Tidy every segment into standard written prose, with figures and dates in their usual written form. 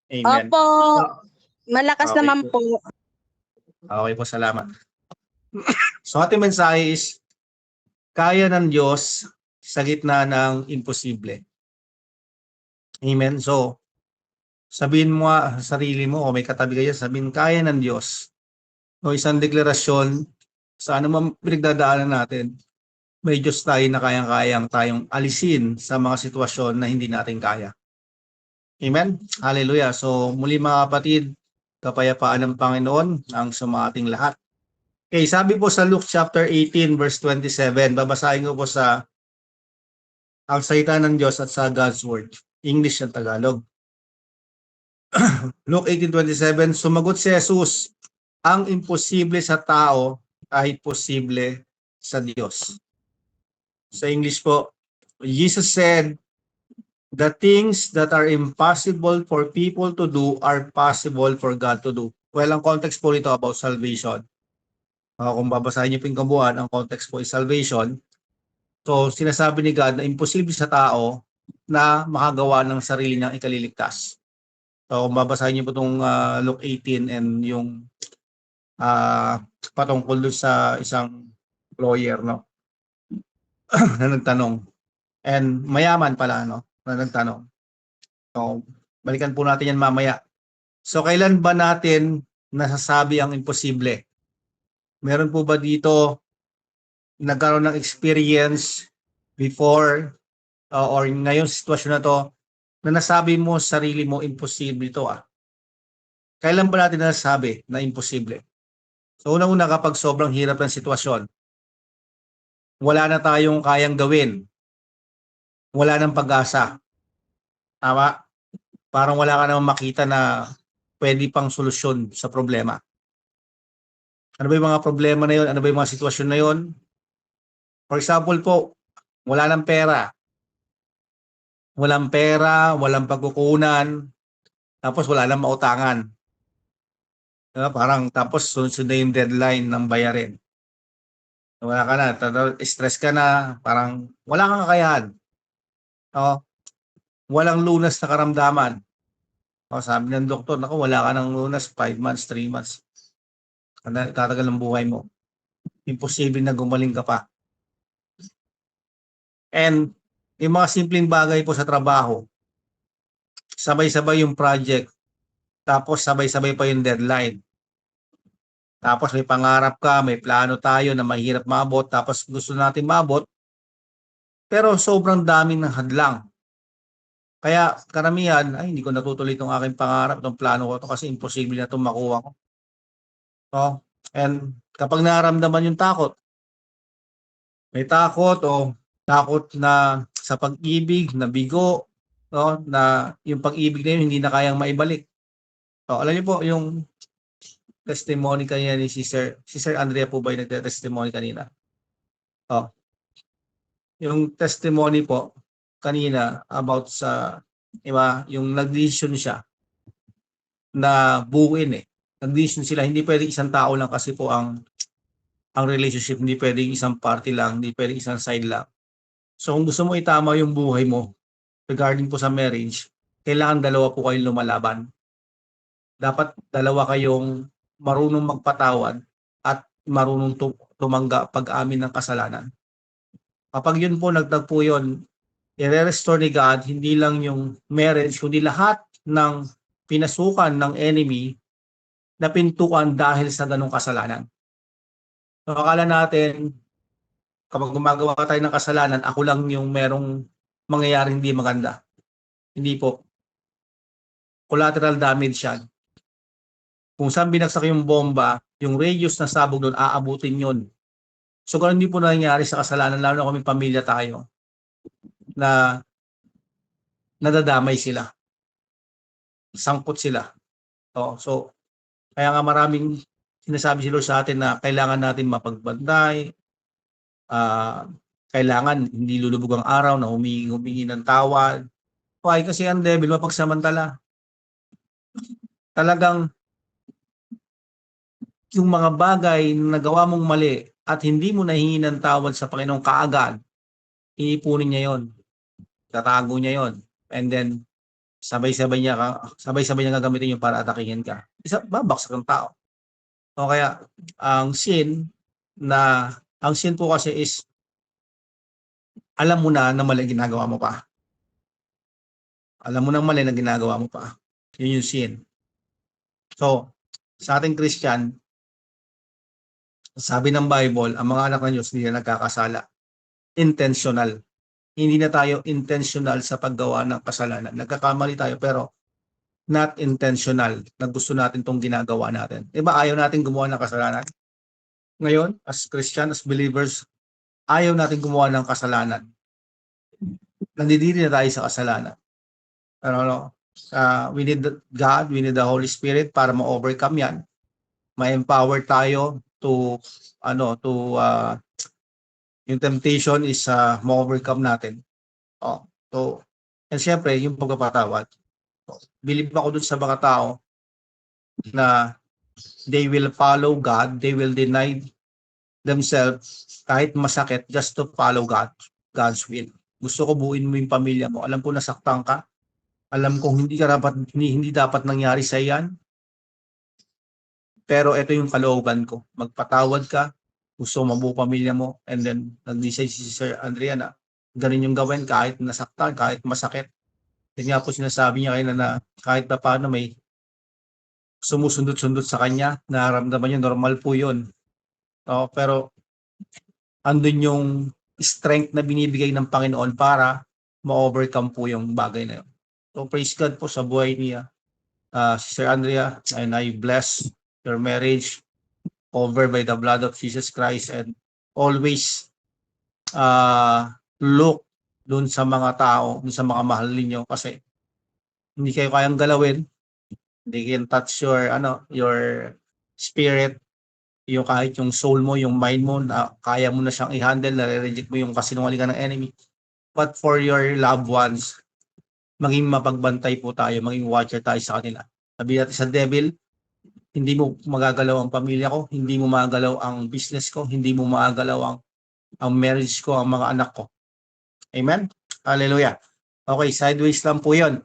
Amen. Opo, malakas Okay naman po. po. Okay po, salamat. So ating mensahe is, kaya ng Diyos sa gitna ng imposible. Amen. So, sabihin mo sa sarili mo o may katabi kayo, sabihin, kaya ng Diyos. O isang deklarasyon sa anumang pinagdadaanan natin, may Diyos tayo na kayang-kayang tayong alisin sa mga sitwasyon na hindi natin kaya. Amen? Hallelujah. So muli mga kapatid, kapayapaan ng Panginoon ang sumating lahat. Okay, sabi po sa Luke chapter 18 verse 27, babasahin ko po sa ang salita ng Diyos at sa God's Word. English at Tagalog. Luke 18:27, sumagot si Jesus, ang imposible sa tao ay posible sa Diyos. Sa English po, Jesus said, the things that are impossible for people to do are possible for God to do. Well, ang context po ito about salvation. Kung babasahin niyo po yung kabuuan, ang context po is salvation. So, sinasabi ni God na imposible sa tao na makagawa ng sarili niyang ikaliligtas. So, kung babasahin niyo po itong Luke 18 and yung patungkol doon sa isang lawyer, no? na nagtanong. And mayaman pala, no? Na nagtanong. So, balikan po natin yan mamaya. So, kailan ba natin nasasabi ang imposible? Meron po ba dito nagkaroon ng experience before or ngayon sitwasyon na to na nasabi mo sa sarili mo, imposible to Kailan ba natin nasasabi na imposible? So, unang-una kapag sobrang hirap ng sitwasyon, wala na tayong kayang gawin. Wala nang pag-asa. Tama? Parang wala ka namang makita na pwede pang solusyon sa problema. Ano ba yung mga problema na yun? Ano ba yung mga sitwasyon na yun? For example po, wala nang pera. Walang pera, walang pagkukunan, tapos wala nang mautangan. Parang tapos sunod na yung deadline ng bayarin. Wala ka na, stress ka na, parang wala kang kakayahan. Walang lunas na karamdaman. Sabi ng doktor, naku, wala ka ng lunas, 5 months, 3 months. Tatagal ang buhay mo. Imposible na gumaling ka pa. And yung mga simpleng bagay po sa trabaho, sabay-sabay yung project, tapos sabay-sabay pa yung deadline. Tapos may pangarap ka, may plano tayo na mahirap maabot, tapos gusto natin maabot, pero sobrang daming ng hadlang. Kaya karamihan, ay hindi ko natutuloy itong aking pangarap, itong plano ko to kasi imposible na itong makuha ko. And kapag naramdaman yung takot, may takot o takot na sa pag-ibig, na bigo, na yung pag-ibig na yun hindi na kayang maibalik. Alam niyo po yung testimony kanina ni Sister Andrea po ba yung nagte-testimony kanina? Yung testimony po kanina about sa yung nag-decision siya na buuin Nag-decision sila, hindi pwedeng isang tao lang kasi po ang relationship, hindi pwedeng isang party lang, hindi pwedeng isang side lang. So kung gusto mo itama yung buhay mo regarding po sa marriage, kailangan dalawa po kayong lumalaban. Dapat dalawa kayong marunong magpatawad at marunong tumanggap pag-amin ng kasalanan. Kapag yun po nagtagpo yun, i-restore ni God hindi lang yung marriage, kundi lahat ng pinasukan ng enemy na pintukan dahil sa ganong kasalanan. So, akala natin, kapag gumagawa tayo ng kasalanan, ako lang yung merong mangyayari hindi maganda. Hindi po. Collateral damage yan. Kung saan binagsak yung bomba, yung radius na sabog doon, aabutin yun. So, kung hindi po nangyayari sa kasalanan, lalo na kami pamilya tayo, na nadadamay sila. Sangkot sila. So, kaya nga maraming sinasabi si Lord sa atin na kailangan natin mapagbantay, kailangan hindi lulubog ang araw na humingi ng tawad. Why? Kasi ang devil mapagsamantala. Talagang yung mga bagay na nagawa mong mali at hindi mo nahingi ng tawad sa Panginoon kaagad, iipunin niya yon, tatago niya yon, and then sabay-sabay niya gagamitin yung para atakihin ka. Babaksak ng tao. O kaya ang sin po kasi is alam mo na mali ginagawa mo pa. Alam mo na mali na ginagawa mo pa. Yun yung sin. So, sa ating Christian, sabi ng Bible, ang mga anak ng Diyos hindi na nagkakasala. Intentional. Hindi na tayo intentional sa paggawa ng kasalanan. Nagkakamali tayo pero not intentional na gusto natin itong ginagawa natin. Diba ayaw natin gumawa ng kasalanan? Ngayon, as Christian, as believers, ayaw natin gumawa ng kasalanan. Nandidiri na tayo sa kasalanan. Pero we need God, we need the Holy Spirit para ma-overcome yan. Ma-empower tayo to yung temptation is ma-overcome natin. And syempre, yung pagpapatawad. Believe ako dun sa mga tao na they will follow God, they will deny themselves kahit masakit just to follow God's will. Gusto ko buuin mo yung pamilya mo. Alam ko nasaktan ka. Alam kong hindi dapat nangyari sa yan. Pero ito yung kalooban ko. Magpatawad ka. Gusto mo mabuo pamilya mo. And then, nag-decide si Sir Andrea na ganun yung gawin kahit nasaktan, kahit masakit. Yan nga po sinasabi niya kayo na kahit na paano may sumusundot-sundot sa kanya, nararamdaman niya normal po yun. Pero andun yung strength na binibigay ng Panginoon para ma-overcome po yung bagay na yun. So praise God po sa buhay niya, Sister Andrea, and I bless your marriage covered by the blood of Jesus Christ, and always look dun sa mga tao, dun sa mga mahal ninyo, kasi hindi kayo kayang galawin. They can touch your spirit, yung kahit yung soul mo, yung mind mo, na kaya mo na siyang i-handle, nare-reject mo yung kasinungalingan ng enemy. But for your loved ones, maging mapagbantay po tayo, maging watcher tayo sa kanila. Sabi natin sa devil, hindi mo magagalaw ang pamilya ko, hindi mo magagalaw ang business ko, hindi mo magagalaw ang marriage ko, ang mga anak ko. Amen? Hallelujah. Okay, sideways lang po yun.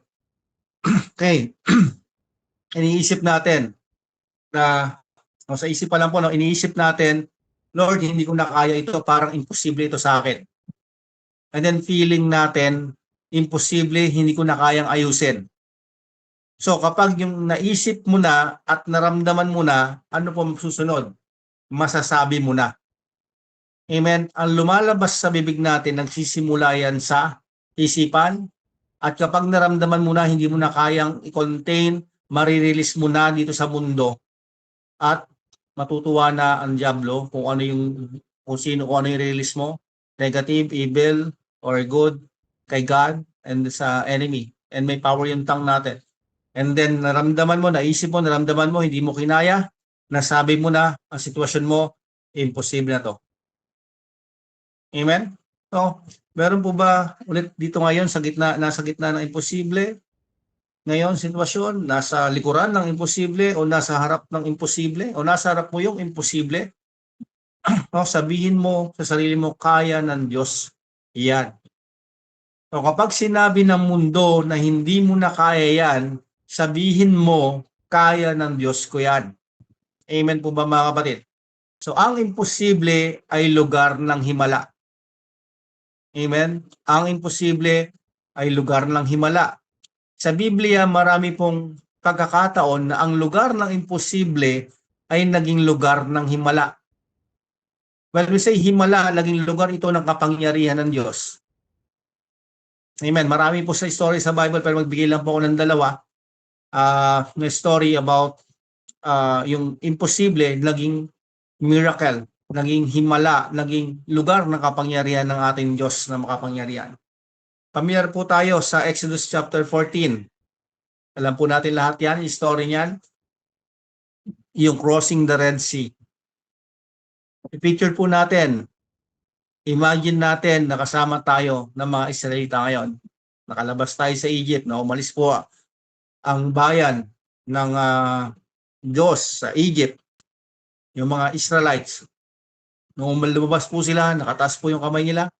Okay. Iniisip natin na, sa isip pa lang po, iniisip natin, Lord, hindi ko na kaya ito, parang imposible ito sa akin. And then feeling natin, imposible, hindi ko na kayang ayusin. So kapag yung naisip mo na at naramdaman mo na, ano po susunod? Masasabi mo na. Amen? Ang lumalabas sa bibig natin, nagsisimula yan sa isipan. At kapag naramdaman mo na, hindi mo na kayang i-contain, marirelease mo na dito sa mundo. At matutuwa na ang diablo kung ano yung release mo, negative, evil, or good, kay God and sa enemy. And may power yung tongue natin. And then naramdaman mo, naisip mo, naramdaman mo, hindi mo kinaya, nasabi mo na ang sitwasyon mo, imposible na to. Amen? So, meron po ba ulit dito ngayon nasa gitna ng imposible? Ngayon, sitwasyon, nasa likuran ng imposible o nasa harap ng imposible o nasa harap mo yung imposible? Sabihin mo sa sarili mo, kaya ng Diyos yan. So, kapag sinabi ng mundo na hindi mo na kaya yan, sabihin mo, kaya ng Diyos ko yan. Amen po ba mga kapatid? So, ang imposible ay lugar ng himala. Amen? Ang imposible ay lugar ng himala. Sa Biblia, marami pong pagkakataon na ang lugar ng imposible ay naging lugar ng himala. When we say himala, naging lugar ito ng kapangyarihan ng Diyos. Amen. Marami po sa story sa Bible, pero magbigay lang po ako ng dalawa. Na story about yung imposible, naging miracle, naging himala, naging lugar ng kapangyarihan ng ating Diyos na makapangyarihan. Pamilyar po tayo sa Exodus chapter 14. Alam po natin lahat yan, yung story niyan. Yung crossing the Red Sea. I-picture po natin. Imagine natin na kasama tayo ng mga Israelita ngayon. Nakalabas tayo sa Egypt, na umalis po ang bayan ng Diyos sa Egypt. Yung mga Israelites. Nung lumabas po sila, nakataas po yung kamay nila.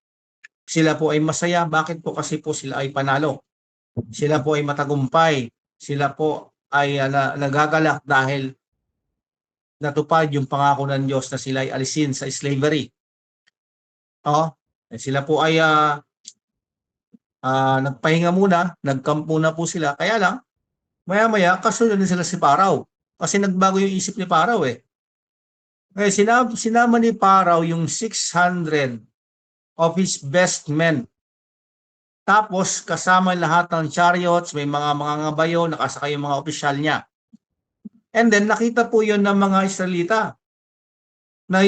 Sila po ay masaya. Bakit po? Kasi po sila ay panalo. Sila po ay matagumpay. Sila po ay nagagalak dahil natupad yung pangako ng Diyos na sila ay alisin sa slavery. Sila po ay nagpahinga muna, nag-camp muna po sila. Kaya lang, maya-maya, kasunod din sila si Paraw. Kasi nagbago yung isip ni Paraw eh. Kaya sinama ni Paraw yung 600 of his best men. Tapos kasama lahat ng chariots, may mga ngabayo, nakasakay yung mga opisyal niya. And then nakita po yun ng mga Israelita na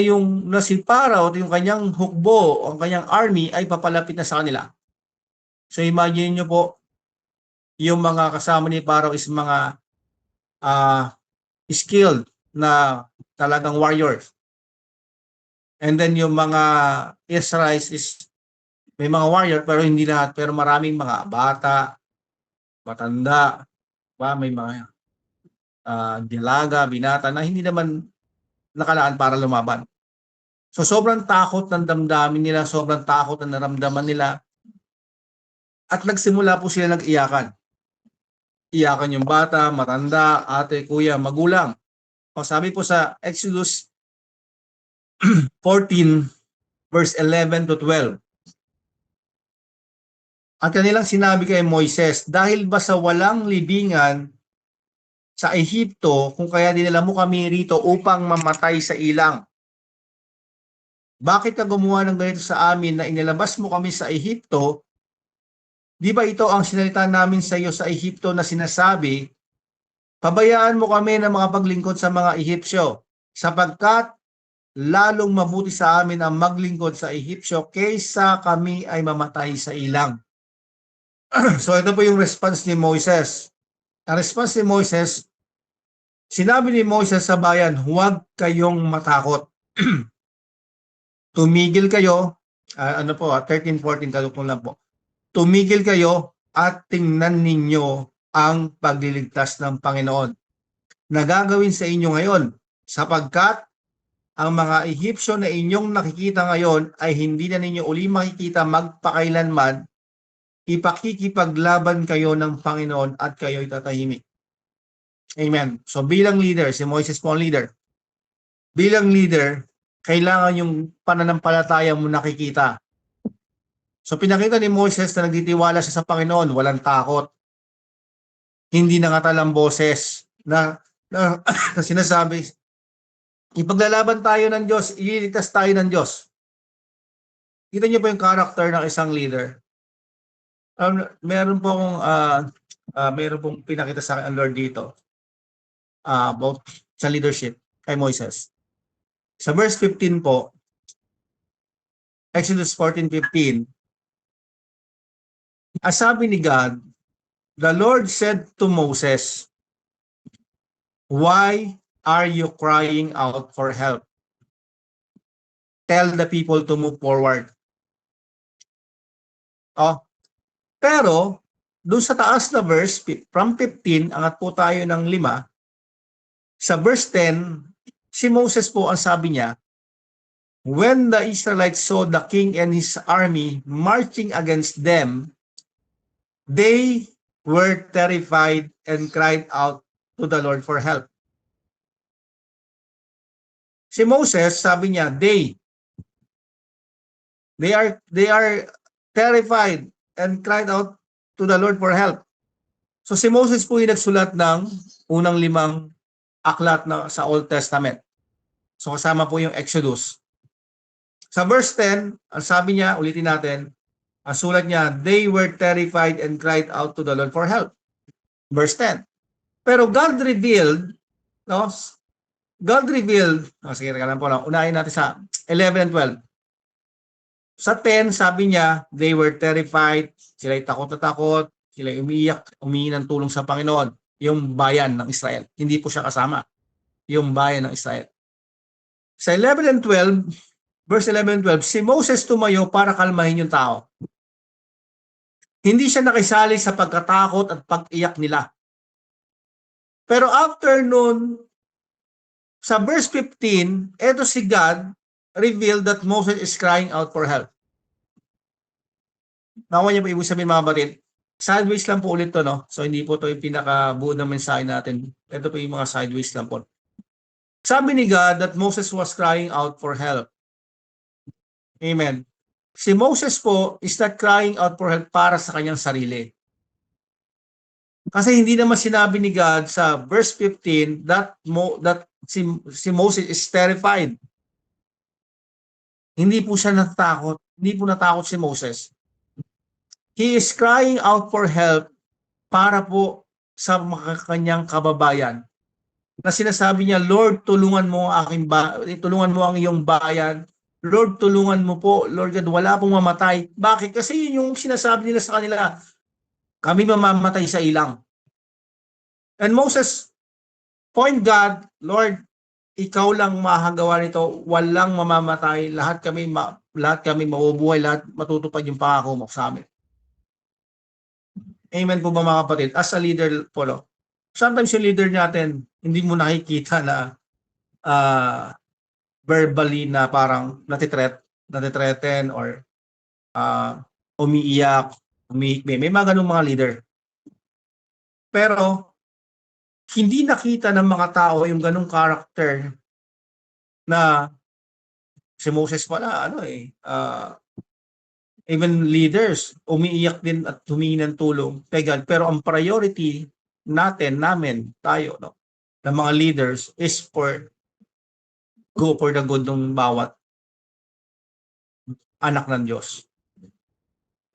si Paraw at yung kanyang hukbo, ang kanyang army ay papalapit na sa kanila. So imagine nyo po, yung mga kasama ni Paraw is mga skilled na talagang warriors. And then yung mga Israelites is may mga warrior pero hindi lahat, pero maraming mga bata, matanda, may mga dilaga, binata na hindi naman nakalaan para lumaban. So sobrang takot ng damdamin nila, sobrang takot na naramdaman nila. At nagsimula po sila nag-iyakan. Iyakan yung bata, matanda, ate, kuya, magulang. Sabi po sa Exodus 14 verse 11 to 12. Ang kanilang sinabi kay Moises, dahil ba sa walang libingan sa Ehipto, kung kaya dinala mo kami rito upang mamatay sa ilang? Bakit ka gumawa ng ganito sa amin na inilabas mo kami sa Ehipto? Di ba ito ang sinalita namin sa iyo sa Ehipto na sinasabi, pabayaan mo kami ng mga paglingkod sa mga Ehipsyo, sapagkat lalong mabuti sa amin ang maglingkod sa Ehipsyo kaysa kami ay mamatay sa ilang. So ito po yung response ni Moises. Ang response ni Moises, sinabi ni Moises sa bayan, huwag kayong matakot. Tumigil kayo, 13-14 kalukong lang po. Tumigil kayo at tingnan ninyo ang pagliligtas ng Panginoon na gagawin sa inyo ngayon, sapagkat ang mga Ehipsyo na inyong nakikita ngayon ay hindi na ninyo uli makikita magpakailanman. Ipakikipaglaban kayo ng Panginoon at kayo'y tatahimik. Amen. So bilang leader, si Moises po ang leader. Bilang leader, kailangan yung pananampalataya mo nakikita. So pinakita ni Moises na nagtitiwala siya sa Panginoon, walang takot. Hindi nangatalang boses na sinasabi, ipaglalaban tayo ng Diyos, ililigtas tayo ng Diyos. Kita niyo po yung character ng isang leader. Meron pong pinakita sa akin ang Lord dito about sa leadership kay Moises. Sa verse 15 po, Exodus 14:15, ang sabi ni God, the Lord said to Moses, why are you crying out for help? Tell the people to move forward. Pero, doon sa taas na verse, from 15, angat po tayo ng 5, sa verse 10, si Moses po ang sabi niya, when the Israelites saw the king and his army marching against them, they were terrified and cried out to the Lord for help. Si Moses, sabi niya, they are terrified and cried out to the Lord for help. So si Moses po yung nagsulat ng unang 5 aklat na sa Old Testament. So kasama po yung Exodus. Sa verse 10, ang sabi niya, ulitin natin, ang sulat niya, they were terrified and cried out to the Lord for help. Verse 10. Pero God revealed, sige, lang po lang, unahin natin sa 11 and 12. Sa 10, sabi niya, they were terrified, sila'y takot na takot, sila'y umiiyak, humingi ng tulong sa Panginoon, yung bayan ng Israel. Hindi po siya kasama, yung bayan ng Israel. Sa 11 and 12, verse 11 and 12, si Moses tumayo para kalmahin yung tao. Hindi siya nakisali sa pagkatakot at pag-iyak nila. Pero after nun, sa verse 15, eto si God revealed that Moses is crying out for help. Nakuha niyo ba ibig sabihin mga batid? Sideways lang po ulit to, no? So hindi po to yung pinakabuo ng mensahe natin. Ito po yung mga sideways lang po. Sabi ni God that Moses was crying out for help. Amen. Si Moses po is not crying out for help para sa kanyang sarili. Kasi hindi naman sinabi ni God sa verse 15 that si Moses is terrified. Hindi po siya natakot. Hindi po natakot si Moses. He is crying out for help para po sa mga kanyang kababayan. Na sinasabi niya, Lord, tulungan mo ang tulungan mo ang iyong bayan. Lord, tulungan mo po. Lord God, wala pong mamatay. Bakit? Kasi yun yung sinasabi nila sa kanila, kami mamamatay sa ilang. And Moses, point God, Lord, ikaw lang mahagawa nito, walang mamamatay, lahat kami mabubuhay, lahat matutupad yung pangako mo sa amin. Amen po ba mga kapatid? As a leader po, no? Sometimes yung leader natin, hindi mo nakikita na verbally na parang natitreaten or umiiyak, umihikbi. May mga ganung mga leader. Pero hindi nakita ng mga tao yung ganung character na si Moses pala, even leaders, umiiyak din at humingi ng tulong kay God. Pero ang priority namin, tayo, no, ng mga leaders is go for the good ng bawat anak ng Diyos.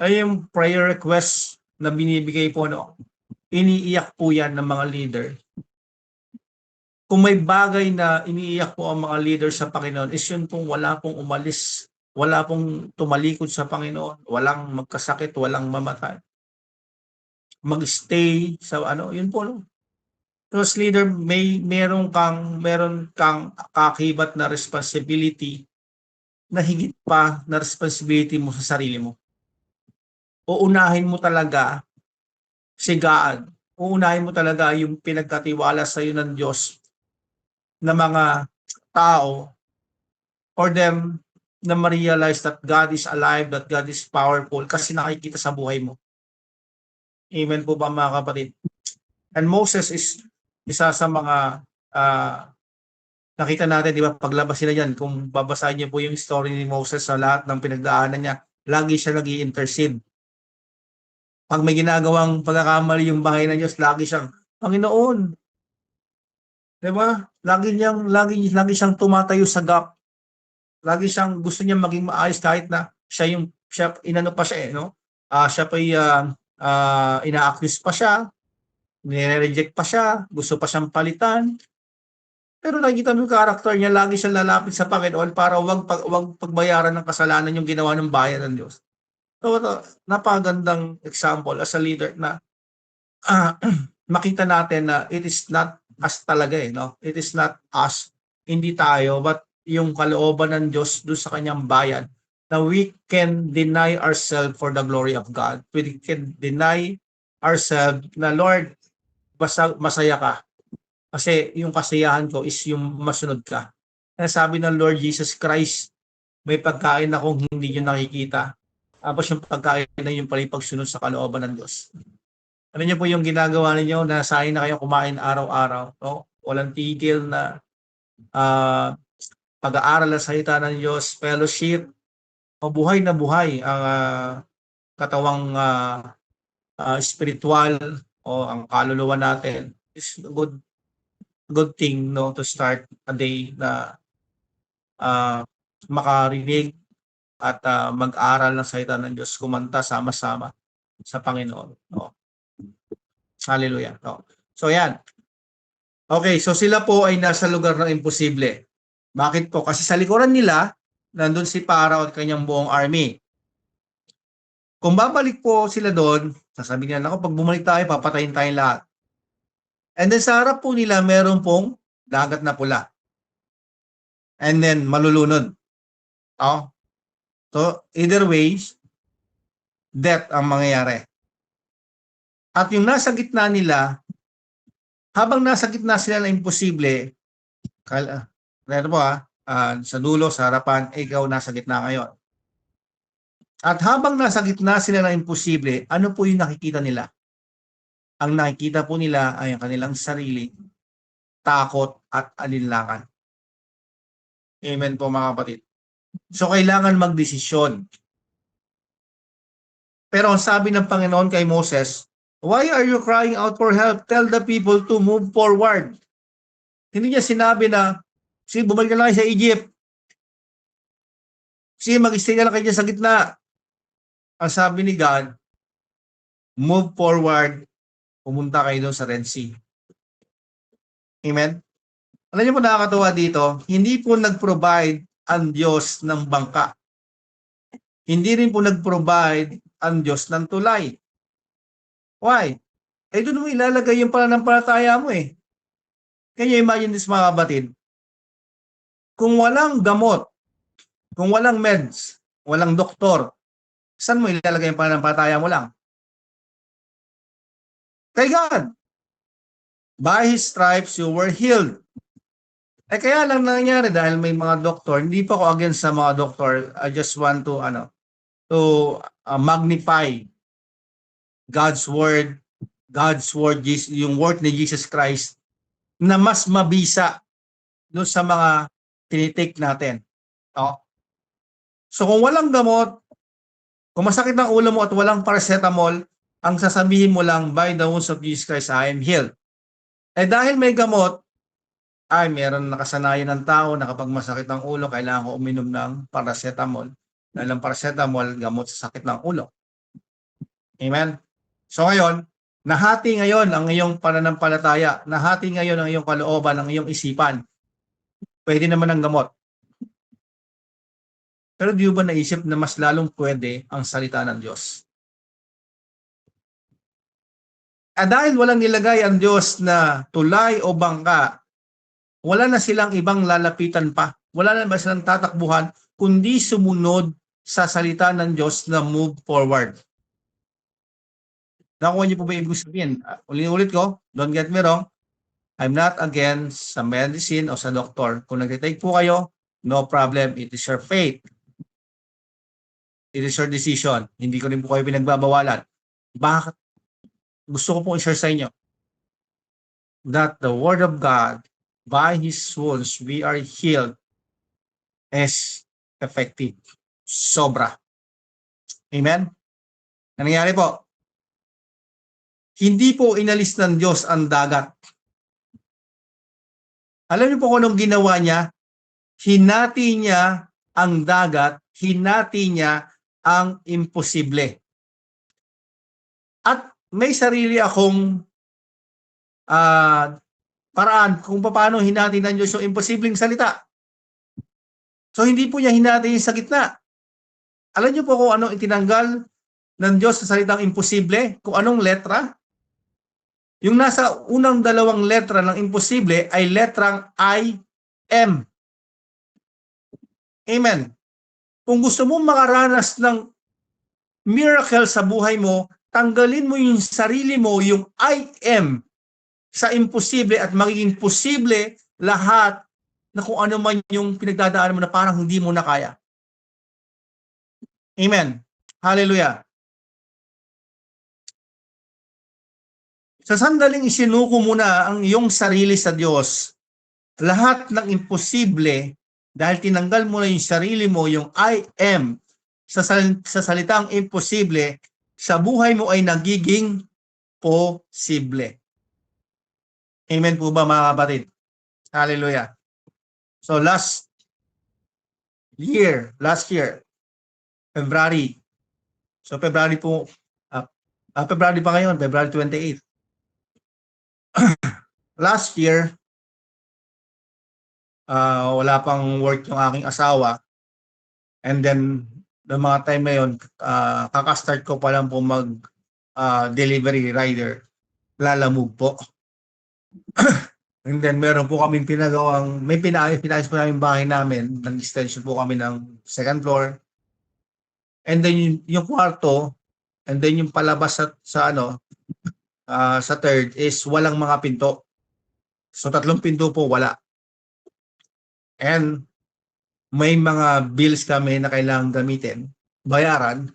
Ay yung prayer request na binibigay po, no, iniiyak po yan ng mga leader. Kung may bagay na iniiyak po ang mga leader sa Panginoon, is yun pong wala pong umalis, wala pong tumalikod sa Panginoon, walang magkasakit, walang mamatay. Mag-stay sa yun po, no. So as leader, meron kang kakibat na responsibility na higit pa na responsibility mo sa sarili mo. Uunahin mo talaga si God. Uunahin mo talaga yung pinagkatiwala sa iyo ng Diyos na mga tao for them na ma-realize that God is alive, that God is powerful kasi nakikita sa buhay mo. Amen po ba mga kapatid? And Moses is isa sa mga nakita natin, di ba, paglabas nila yan, kung babasahin niyo po yung story ni Moses sa lahat ng pinagdaanan niya, lagi siya nag-i-intercede. Pag may ginagawang pagkakamali yung bahay ng Diyos, lagi siyang, Panginoon, di ba? Lagi siyang tumatayo sa gap. Lagi siyang gusto niya maging maayos kahit na siya inano pa siya, no? Siya pa ina-accuse pa siya, nire-reject pa siya, gusto pa siyang palitan. Pero nakikita mo yung character niya, lagi siyang lalapit sa Panginoon para wag pagbayaran ng kasalanan yung ginawa ng bayan ng Diyos. So, napakagandang example as a leader na makita natin na it is not us talaga, no? It is not us, hindi tayo, but yung kalooban ng Diyos doon sa kanyang bayan na we can deny ourselves for the glory of God. We can deny ourselves na, Lord, basta masaya ka. Kasi yung kasiyahan ko is yung masunod ka. Sabi ng Lord Jesus Christ, may pagkain akong hindi nyo nakikita. Tapos yung pagkain na yung pala pagsunod sa kalooban ng Diyos. Ano niyo po yung ginagawa ninyo na sahin na kayo kumain araw-araw, no? Walang tigil na pag-aaral ng salita ng Diyos, fellowship, buhay na buhay ang katawang spiritual o ang kaluluwa natin is good thing, no, to start a day na makarinig at mag-aral ng salita ng Diyos, kumanta sama-sama sa Panginoon, no. Hallelujah, no. So yan. Okay, so sila po ay nasa lugar ng imposible. Bakit po? Kasi sa likuran nila nandun si Pharaoh at kanyang buong army. Kung babalik po sila doon, sasabihin nila, pag bumalik tayo, papatayin tayong lahat. And then sa harap po nila, meron pong dagat na pula. And then malulunod. Oh. So, either ways, death ang mangyayari. At yung nasa gitna nila, habang nasa gitna sila na imposible, sa dulo, sa harapan, ikaw nasa gitna ngayon. At habang nasa gitna sila ng imposible, ano po yung nakikita nila? Ang nakikita po nila ay ang kanilang sarili, takot at alinlangan. Amen po mga kapatid. So kailangan magdesisyon. Pero ang sabi ng Panginoon kay Moses, "Why are you crying out for help? Tell the people to move forward." Hindi niya sinabi na, "Sige, bumalik na lang kayo sa Egypt. Sige, mag-stay na lang kayo sa gitna." Ang sabi ni God, move forward, pumunta kayo doon sa Red Sea. Amen? Alam niyo po nakakatuwa dito, hindi po nag-provide ang Diyos ng bangka. Hindi rin po nag-provide ang Diyos ng tulay. Why? Eh doon mo ilalagay yung pananampalataya mo eh. Can you imagine this mga kapatid? Kung walang gamot, kung walang meds, walang doktor, saan mo ilalagay yung pananampalataya mo lang? Kay God. By His stripes you were healed. Eh kaya lang nangyari dahil may mga doktor, hindi pa ako against sa mga doktor. I just want to magnify God's word, yung word ni Jesus Christ na mas mabisa doon sa mga tinitake natin. No? So kung walang gamot, kung masakit ang ulo mo at walang paracetamol, ang sasabihin mo lang, by the wounds of Jesus Christ, I am healed. Eh dahil may gamot, ay meron nakasanayan ng tao na kapag masakit ang ulo, kailangan ko uminom ng paracetamol. Dahil ang paracetamol, gamot sa sakit ng ulo. Amen? So ngayon, nahati ngayon ang iyong pananampalataya, nahati ngayon ang iyong kalooban, ang iyong isipan. Pwede naman ang gamot. Pero di ba naisip na mas lalong pwede ang salita ng Diyos? At dahil walang nilagay ang Diyos na tulay o bangka, wala na silang ibang lalapitan pa. Wala na ba silang tatakbuhan, kundi sumunod sa salita ng Diyos na move forward. Nakuha niyo po ba ibig sabihin? Ulit ko, don't get me wrong, I'm not against sa medicine o sa doktor. Kung nag-take po kayo, no problem. It is your faith. It is your decision. Hindi ko rin po kayo pinagbabawalan. Bakit? Gusto ko pong i-share sa inyo that the Word of God, by His wounds, we are healed, is effective. Sobra. Amen? Ano nangyari po? Hindi po inalis ng Diyos ang dagat. Alam niyo po kung anong ginawa niya? Hinati niya ang dagat, hinati niya ang imposible. At may sarili akong paraan kung paano hinati ng Diyos yung imposibleng salita. So hindi po niya hinati sa gitna. Alam niyo po kung ano itinanggal ng Diyos sa salitang imposible? Kung anong letra? Yung nasa unang dalawang letra ng imposible ay letrang I-M. Amen. Kung gusto mo makaranas ng miracle sa buhay mo, tanggalin mo yung sarili mo, yung I-M sa imposible at magiging posible lahat na kung ano man yung pinagdadaanan mo na parang hindi mo na kaya. Amen. Hallelujah. Sa sandaling isinuko mo na ang iyong sarili sa Diyos, lahat ng imposible, dahil tinanggal mo na yung sarili mo, yung I am, sa salitang imposible, sa buhay mo ay nagiging posible. Amen po ba mga kapatid? Hallelujah. So last year, February. So February po, February pa ngayon, February 28. Last year, wala pang work yung aking asawa. And then, the mga time na yun, kakastart ko pa lang po mag-delivery rider. Lalamove po. And then, meron po kaming pinagawang, pinayos po namin bahay namin. Nag-extension po kami ng second floor. And then, yung kwarto, and then yung palabas sa third is walang mga pinto. So 3 pinto po wala. And may mga bills kami na kailangang gamitin. bayaran,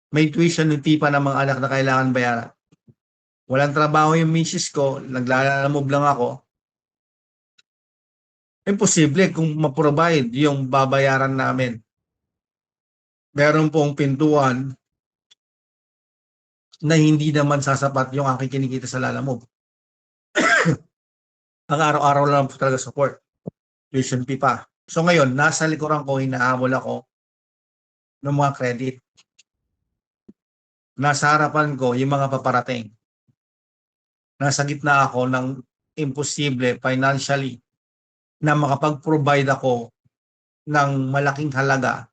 may tuition fee pa ng mga anak na kailangan bayaran. Walang trabaho yung misis ko, naglalamove lang ako. Imposible kung ma-provide yung babayaran namin. Meron pong pintuan na hindi naman sasapat yung aking kinikita sa lalamove. Ang araw-araw lang po talaga support. Tuition fee pa. So ngayon, nasa likuran ko, hinahabol ako ng mga credit. Nasa harapan ko yung mga paparating. Nasa gitna ako ng imposible financially na makapag-provide ako ng malaking halaga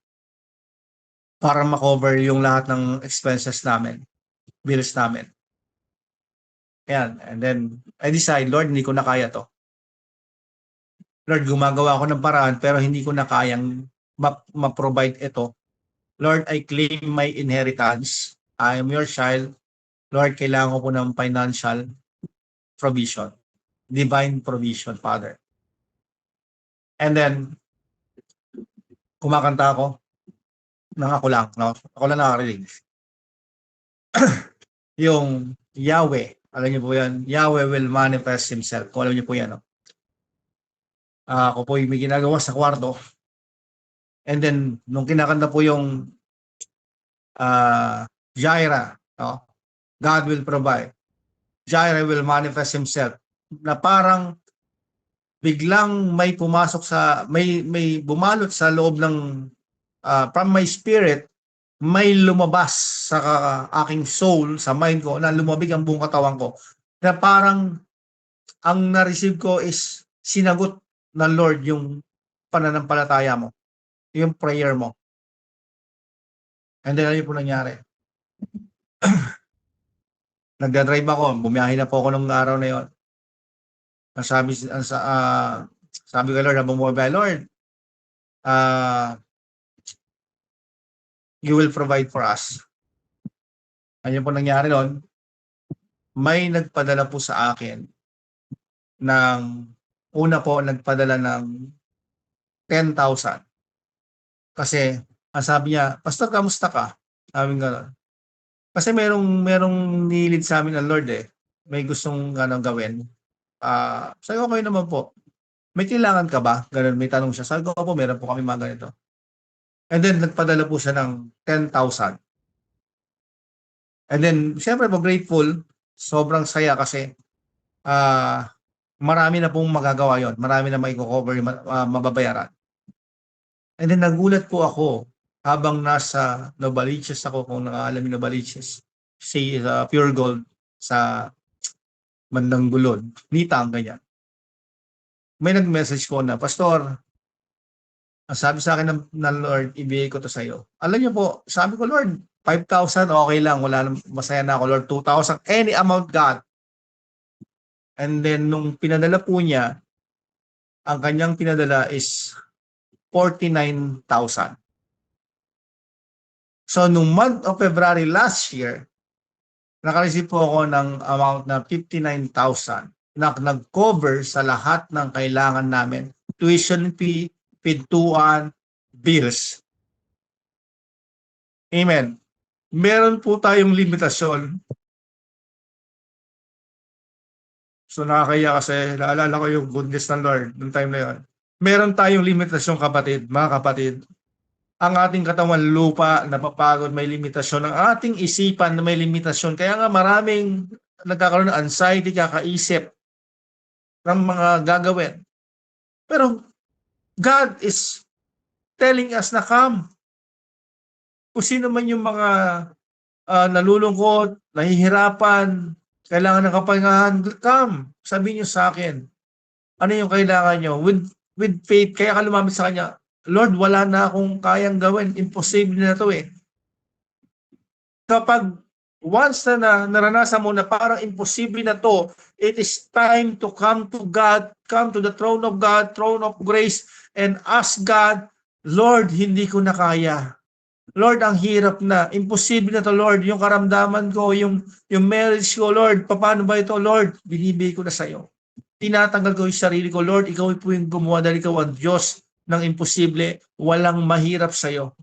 para makover yung lahat ng expenses namin, bills namin. Ayan. And then, I decide, Lord, hindi ko na kaya to. Lord, gumagawa ako ng paraan pero hindi ko na kayang ma-provide ito. Lord, I claim my inheritance. I am your child. Lord, kailangan ko po ng financial provision. Divine provision, Father. And then, kumakanta ako ng ako lang. No? Ako lang nakarinig. Yung Yahweh, alam niyo po yan, Yahweh will manifest Himself. Kung alam niyo po yan. No? Ako po yung may ginagawa sa kwarto. And then, nung kinakanta po yung Jireh, no? God will provide. Jireh will manifest Himself. Na parang biglang may pumasok may bumalot sa loob ng from my spirit, may lumabas sa aking soul, sa mind ko, na lumabig ang buong katawan ko. Na parang ang na-receive ko is sinagot ng Lord yung pananampalataya mo, yung prayer mo. And then ano po nangyari? Nagdadrive ako, bumiyahe na po ako nung araw na yon. Sabi ko, Lord, habang bumiyahe, Lord, you will provide for us. Ano po nangyari noon? May nagpadala po sa akin ng, una po, nagpadala ng 10,000. Kasi, ang sabi niya, Pastor, kamusta ka? Sabi nga, kasi merong nilid sa amin ng Lord eh. May gustong gawin. Sabi ko, okay naman po. May kailangan ka ba? Ganun, may tanong siya. Sabi ko po, meron po kami mga ganito. And then, nagpadala po siya ng 10,000. And then, syempre po, grateful. Sobrang saya kasi marami na pong magagawa yon. Marami na mai-cover, mababayaran. And then, nagulat po ako habang nasa Novaliches ako, kung nakaalam yung Novaliches, Pure Gold sa Bandang Gulod, Nitang, ganyan. May nag-message ko na, Pastor, sabi sa akin ng Lord, ibigay ko to sa iyo. Alam niyo po, sabi ko, Lord, 5,000, okay lang, wala, masaya na ako, Lord, 2,000, any amount, God. And then, nung pinadala po niya, ang kanyang pinadala is 49,000. So, nung month of February last year, nakareceive po ako ng amount na 59,000 na nag-cover sa lahat ng kailangan namin. Tuition fee, pintuan, bills. Amen. Meron po tayong limitasyon. So nakakaya kasi naalala ko yung goodness ng Lord noong time na yun. Meron tayong limitasyon, kapatid, mga kapatid. Ang ating katawan lupa, napapagod, may limitasyon. Ang ating isipan na may limitasyon. Kaya nga maraming nagkakaroon ng anxiety, kakaisip ng mga gagawin. Pero God is telling us na come. Kung sino man yung mga nalulungkot, nahihirapan, kailangan ng kapahingahan, come. Sabihin niyo sa akin, ano yung kailangan niyo? With faith, kaya ka lumapit sa Kanya, Lord, wala na akong kayang gawin. Imposible na to eh. Kapag once na naranasan mo na parang imposible na to, it is time to come to God, come to the throne of God, throne of grace, and ask God, Lord, hindi ko na kaya. Lord, ang hirap na. Imposible na to, Lord. Yung karamdaman ko, yung marriage ko, Lord, paano ba ito, Lord? Binibigay ko na sa iyo. Tinatanggal ko yung sarili ko, Lord, ikaw po yung gumawa dahil ikaw ang Diyos ng imposible. Walang mahirap sa iyo.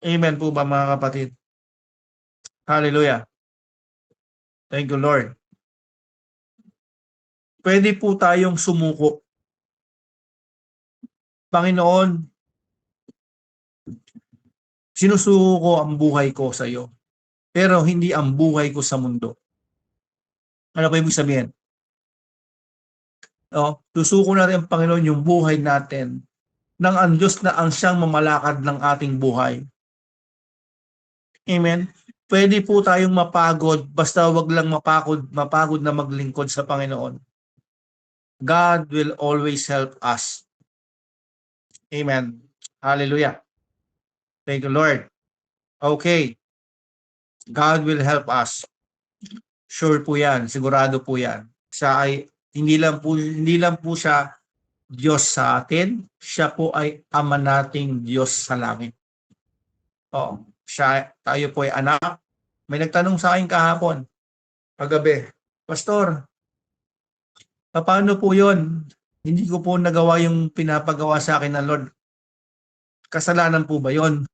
Amen po ba mga kapatid? Hallelujah. Thank you, Lord. Pwede po tayong sumuko. Panginoon, sinusuko ko ang buhay ko sa iyo, pero hindi ang buhay ko sa mundo. Ano pa ibig sabihin? Susuko natin ang Panginoon yung buhay natin nang ang Diyos na ang siyang mamalakad ng ating buhay. Amen? Pwede po tayong mapagod, basta wag lang mapagod na maglingkod sa Panginoon. God will always help us. Amen. Hallelujah. Thank you, Lord. Okay. God will help us. Sure po yan. Sigurado po yan. Siya ay hindi lang po siya Diyos sa atin. Siya po ay Ama nating Diyos sa langit. Tayo po ay anak. May nagtanong sa akin kahapon, kagabi, Pastor, paano po yun? Hindi ko po nagawa yung pinapagawa sa akin ng Lord. Kasalanan po ba yun?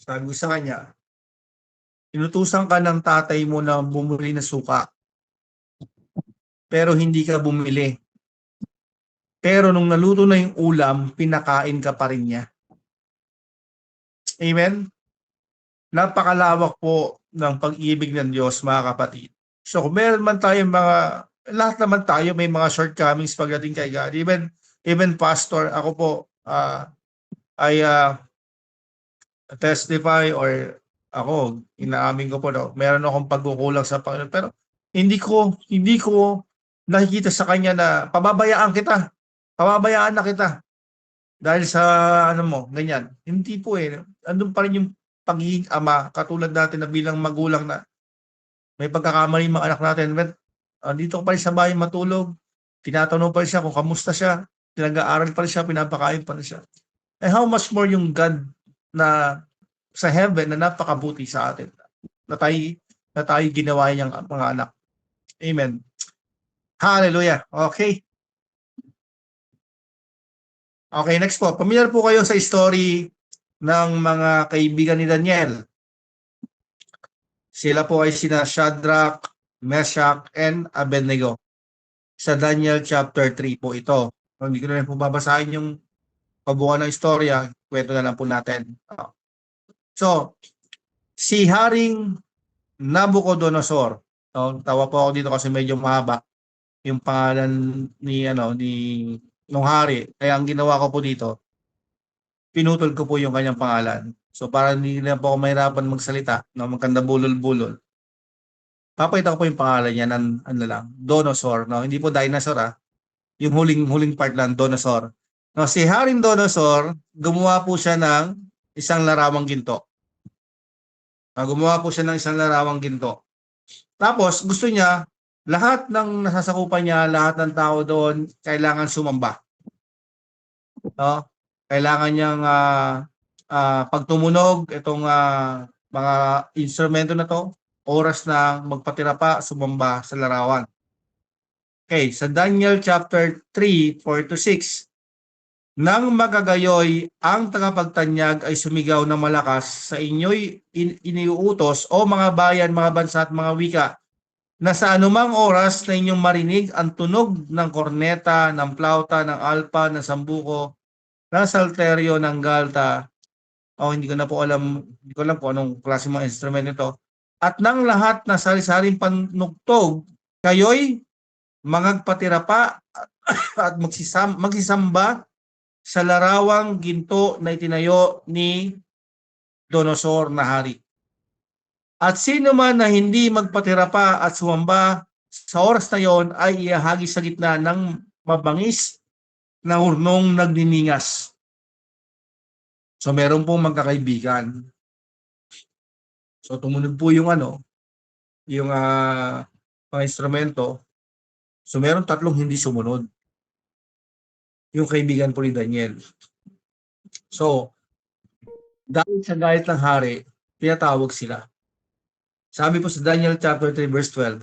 Sabi ko sa kanya, inutusan ka ng tatay mo na bumili ng suka, pero hindi ka bumili. Pero nung naluto na yung ulam, pinakain ka pa rin niya. Amen? Napakalawak po ng pag-ibig ng Diyos, mga kapatid. So kung meron man tayong lahat naman tayo may mga shortcomings pagdating kay God. Even pastor, ako po, I testify or ako, inaamin ko po, meron akong pagkukulang sa Panginoon. Pero hindi ko nakikita sa kanya na pababayaan na kita dahil sa ganyan. Hindi po andun pa rin yung pagiging ama, katulad natin na bilang magulang na may pagkakamali mga anak natin. Dito pa rin sa bahay matulog, tinatanong pa rin siya kung kamusta siya, pinag-aaral pa rin siya, pinapakain pa rin siya. And how much more yung God na sa heaven na napakabuti sa atin na tayo ginawa niyang mga anak. Amen. Hallelujah. Okay. Okay, next po. Pamilyar po kayo sa story ng mga kaibigan ni Daniel. Sila po ay sina Shadrach, Meshach, and Abednego. Sa Daniel chapter 3 po ito. Hindi ko na rin po babasahin yung pabukan ng istorya. Kwento na lang po natin. So, si Haring Nabucodonosor. Tawa po ako dito kasi medyo mahaba yung pangalan ni nung hari. Kaya ang ginawa ko po dito, pinutol ko po yung kanyang pangalan. So para hindi na po ako mahirapan magsalita, magkanda bulol-bulol. Papakita ko po yung pangalan niya ng Donosor, hindi po dinosaur yung huling part lang, Donosor. Si Haring Donosor, gumawa po siya ng isang larawang ginto. Tapos gusto niya, lahat ng nasasakupan niya, lahat ng tao doon, kailangan sumamba. Kailangan niyang pag tumunog itong mga instrumento na to, oras na magpatira pa, sumamba sa larawan. Okay, sa Daniel chapter 3, 4-6, nang magagayoy ang tagapagtanyag ay sumigaw ng malakas sa inyo'y iniuutos o mga bayan, mga bansa at mga wika na sa anumang oras na inyong marinig ang tunog ng korneta, ng plauta, ng alpa, ng sambuko, ng salterio, ng galta. Hindi ko alam po anong klase mga instrument ito. At ng lahat na sari-saring panugtog, kayo'y magpatira pa at magsisamba sa larawang ginto na itinayo ni Donosor na hari. At sino man na hindi magpatira pa at sumamba sa oras na yon ay iahagi sa gitna ng mabangis na urnong nagniningas. So meron pong magkakaibigan. So tumunog po yung mga instrumento. So meron 3 hindi sumunod. Yung kaibigan po ni Daniel. So dahil sa galit ng hari, pinatawag sila. Sabi po sa Daniel chapter 3 verse 12,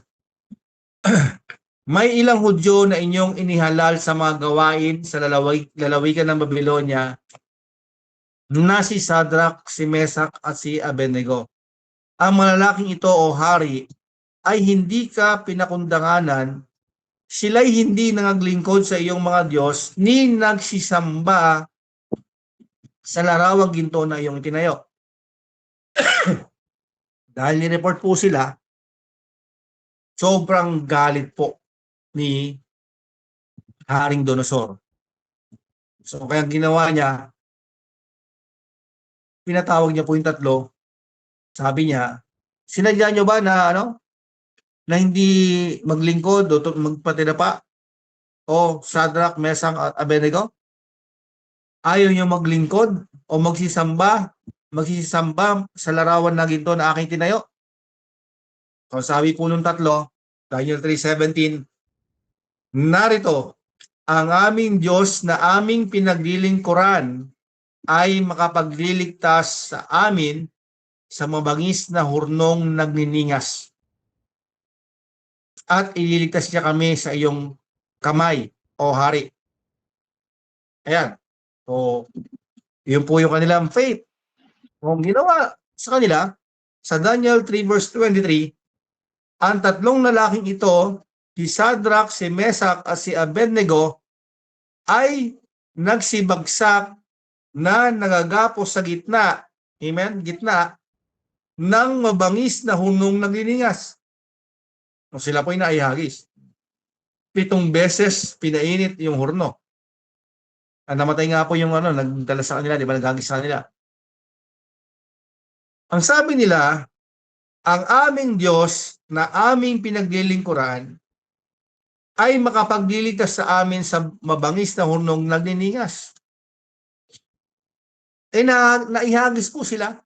may ilang Hudyo na inyong inihalal sa mga gawain sa lalawigan ng Babylonia na si Sadrach, si Meshach at si Abednego. Ang malalaking ito o hari ay hindi ka pinakundanganan, sila'y hindi nangaglingkod sa iyong mga Diyos, ni nagsisamba sa larawang ginto na iyong itinayo. Dahil ni-report po sila, sobrang galit po ni Haring Donosor. So kaya ginawa niya, pinatawag niya po yung tatlo. Sabi niya, sinadya niyo ba na na hindi maglingkod o magpatinapa? O Sadrach, Meshach at Abednego? Ayaw niyo maglingkod o magsisamba sa larawan na ginto na aking tinayo? So sabi po nung tatlo, Daniel 3:17, narito, ang aming Diyos na aming pinaglilingkuran ay makapagliligtas sa amin sa mabangis na hurnong nagniningas. At ililigtas niya kami sa iyong kamay, o hari. Ayan. So, yun po yung kanilang faith. Kung ginawa sa kanila, sa Daniel 3 verse 23, ang tatlong lalaking ito, si Sadrach, si Meshach at si Abednego, ay nagsibagsak na nagagapos sa gitna, amen, gitna, ng mabangis na hunong nagliningas. O sila po ay naihagis. 7 beses pinainit yung hurno. Namatay nga po yung nagdala sa kanila, di ba, naghagis sa kanila. Ang sabi nila, ang aming Diyos na aming pinaglilingkuran ay makapagliligtas sa amin sa mabangis na hurnong nagniningas. Naihagis po sila.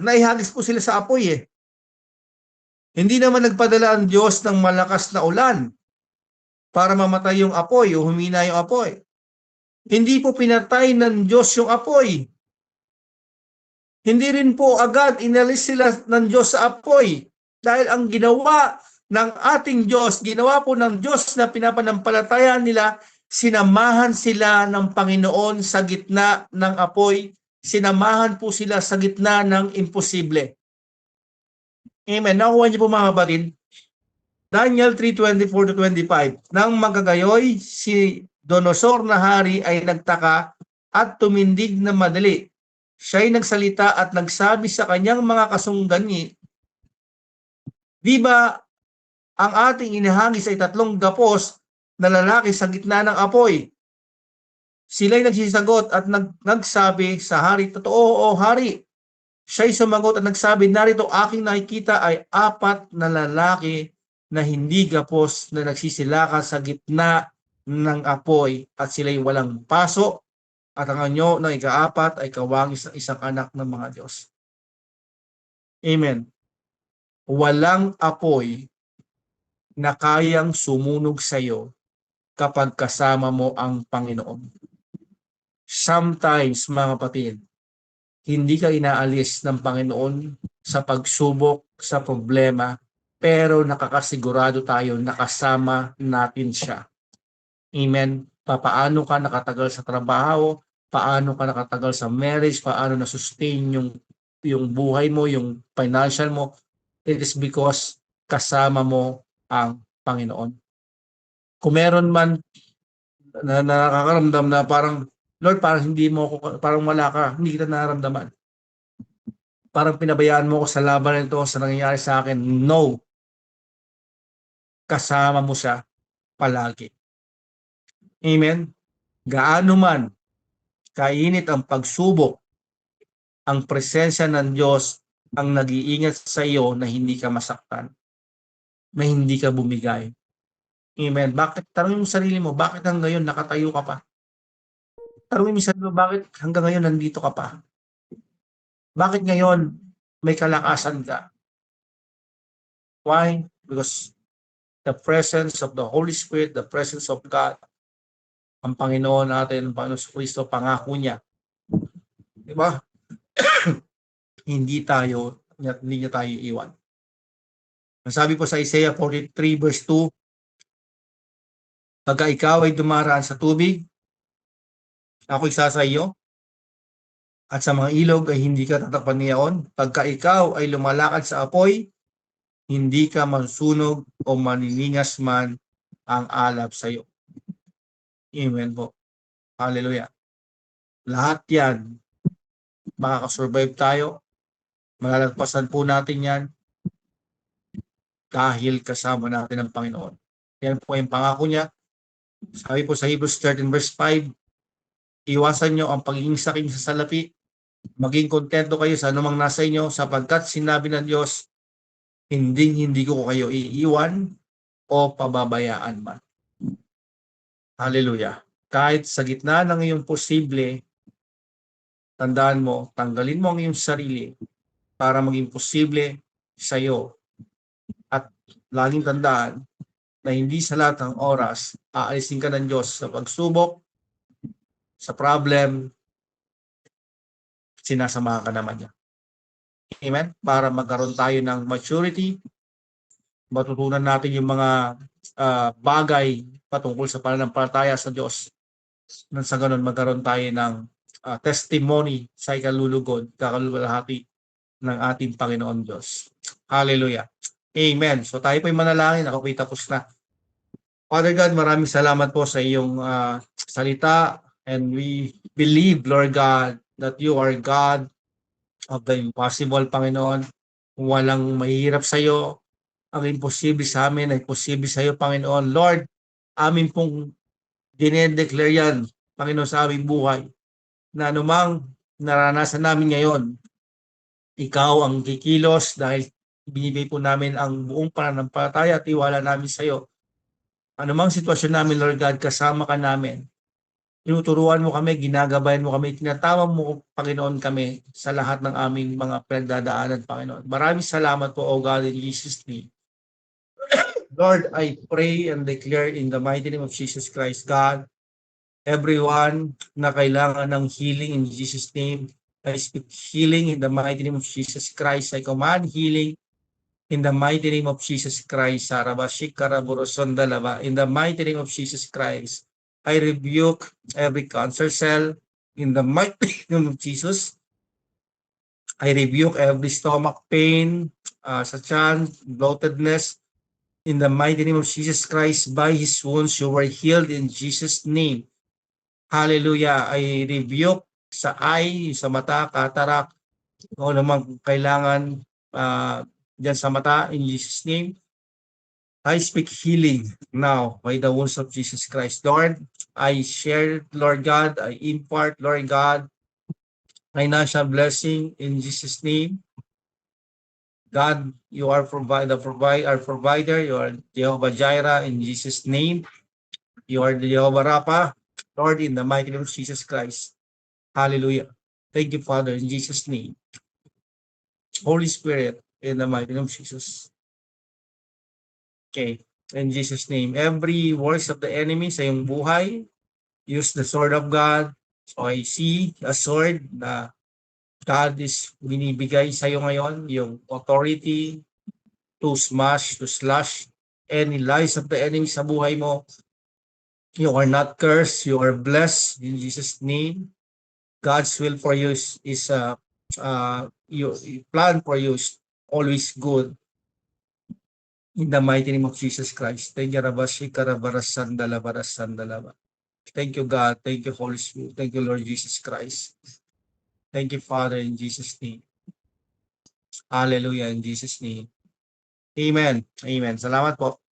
Naihagis po sila sa apoy eh. Hindi naman nagpadala ang Diyos ng malakas na ulan para mamatay yung apoy o humina yung apoy. Hindi po pinatay ng Diyos yung apoy. Hindi rin po agad inalis sila ng Diyos sa apoy. Dahil ang ginawa ng ating Diyos, ginawa po ng Diyos na pinapanampalataya nila, sinamahan sila ng Panginoon sa gitna ng apoy. Sinamahan po sila sa gitna ng imposible. Amen. Nakuha niyo po mga kapatid. Daniel 3:24-25. Nang magagayoy, si Donosor na hari ay nagtaka at tumindig na madali. Siya'y nagsalita at nagsabi sa kanyang mga kasungganyi, di ba ang ating inihagis ay 3 gapos na lalaki sa gitna ng apoy? Sila'y nagsisagot at nagsabi sa hari, totoo o hari. Siya'y sumagot at nagsabi, narito aking nakikita ay 4 na lalaki na hindi gapos na nagsisilaka sa gitna ng apoy at sila'y walang paso at ang anyo ng ika-4 ay kawangis ng isang anak ng mga Diyos. Amen. Walang apoy na kayang sumunog sa iyo kapag kasama mo ang Panginoon. Sometimes, mga kapatid, hindi ka inaalis ng Panginoon sa pagsubok, sa problema, pero nakakasigurado tayo na kasama natin siya. Amen. Paano ka nakatagal sa trabaho, paano ka nakatagal sa marriage, paano na-sustain yung buhay mo, yung financial mo, it is because kasama mo ang Panginoon. Kung meron man na nakakaramdam na parang, Lord, parang hindi mo ako, parang wala ka, hindi kita nararamdaman. Parang pinabayaan mo ako sa laban nito, sa nangyayari sa akin. No. Kasama mo siya palagi. Amen. Gaano man kainit ang pagsubok, ang presensya ng Diyos ang nag-iingat sa iyo na hindi ka masaktan, na hindi ka bumigay. Amen. Bakit? Tanungin mo sarili mo, bakit hanggang ngayon nakatayo ka pa? Tanungin mo sarili mo, bakit hanggang ngayon nandito ka pa? Bakit ngayon may kalakasan ka? Why? Because the presence of the Holy Spirit, the presence of God, ang Panginoon natin, ang Panginoon Kristo, pangako niya. Di ba? hindi niya tayo iwan. Ang sabi po sa Isaiah 43 verse 2, pagka ikaw ay dumaraan sa tubig, ako'y sasa iyo. At sa mga ilog ay hindi ka tatakpan niyaon. Pagka ikaw ay lumalakad sa apoy, hindi ka masusunog o maniningas man ang alab sa iyo. Amen po. Hallelujah. Lahat yan, makakasurvive tayo. Malalagpasan po natin yan dahil kasama natin ang Panginoon. Yan po yung pangako niya. Sabi po sa Hebrews 13 verse 5, iwasan nyo ang pagiging saking sa salapi. Maging kontento kayo sa anumang nasa inyo sapagkat sinabi ng Diyos, hindi ko kayo iiwan o pababayaan man. Hallelujah. Kahit sa gitna ng iyong posible, tandaan mo, tanggalin mo ang iyong sarili para maging posible sa iyo. At laging tandaan na hindi sa lahat ng oras aalisin ka ng Diyos sa pagsubok, sa problem, sinasama ka naman niya. Amen? Para magkaroon tayo ng maturity, matutunan natin yung mga bagay patungkol sa pananampalataya sa Diyos. Nang sa ganun, magkaroon tayo ng testimony sa ikalulugod, kakalulahati ng ating Panginoon Diyos. Hallelujah. Amen. So tayo po'y manalangin. Ako po'y tapos na. Father God, maraming salamat po sa iyong salita. And we believe, Lord God, that you are God of the impossible, Panginoon. Walang mahirap sa iyo. Ang imposible sa amin ay posible sa iyo, Panginoon. Lord, amin pong dinedeclare yan, Panginoon, sa aming buhay, na anumang naranasan namin ngayon, ikaw ang kikilos dahil binibigay po namin ang buong pananampalataya at tiwala namin sa iyo. Anumang sitwasyon namin, Lord God, kasama ka namin. Tinuturuan mo kami, ginagabayan mo kami, tinatawag mo, Panginoon, kami sa lahat ng aming mga pinagdadaanan, Panginoon. Maraming salamat po, O God, in Jesus' name. Lord, I pray and declare in the mighty name of Jesus Christ, God, everyone na kailangan ng healing in Jesus' name, I speak healing in the mighty name of Jesus Christ. I command healing in the mighty name of Jesus Christ. In the mighty name of Jesus Christ, I rebuke every cancer cell in the mighty name of Jesus. I rebuke every stomach pain, sa tiyan, bloatedness, in the mighty name of Jesus Christ. By His wounds you were healed in Jesus' name. Hallelujah. I rebuke sa eye, sa mata, cataract, o namang kailangan dyan sa mata, in Jesus' name. I speak healing now by the wounds of Jesus Christ. Lord, I share, Lord God, I impart, Lord God, financial blessing in Jesus' name. God, you are our provider. You are Jehovah Jireh in Jesus' name. You are Jehovah Rapha, Lord, in the mighty name of Jesus Christ. Hallelujah. Thank you, Father, in Jesus' name. Holy Spirit, in the mighty name of Jesus. Okay, in Jesus' name. Every works of the enemy sa iyong buhay, use the sword of God. So I see a sword na God is binibigay sa iyo ngayon, yung authority to smash, to slash any lies of the enemy sa buhay mo. You are not cursed, you are blessed in Jesus' name. God's will for you is your plan for you is always good. In the mighty name of Jesus Christ. Thank you, Thank you, God. Thank you, Holy Spirit. Thank you, Lord Jesus Christ. Thank you, Father, in Jesus' name. Hallelujah, in Jesus' name. Amen. Amen. Salamat po.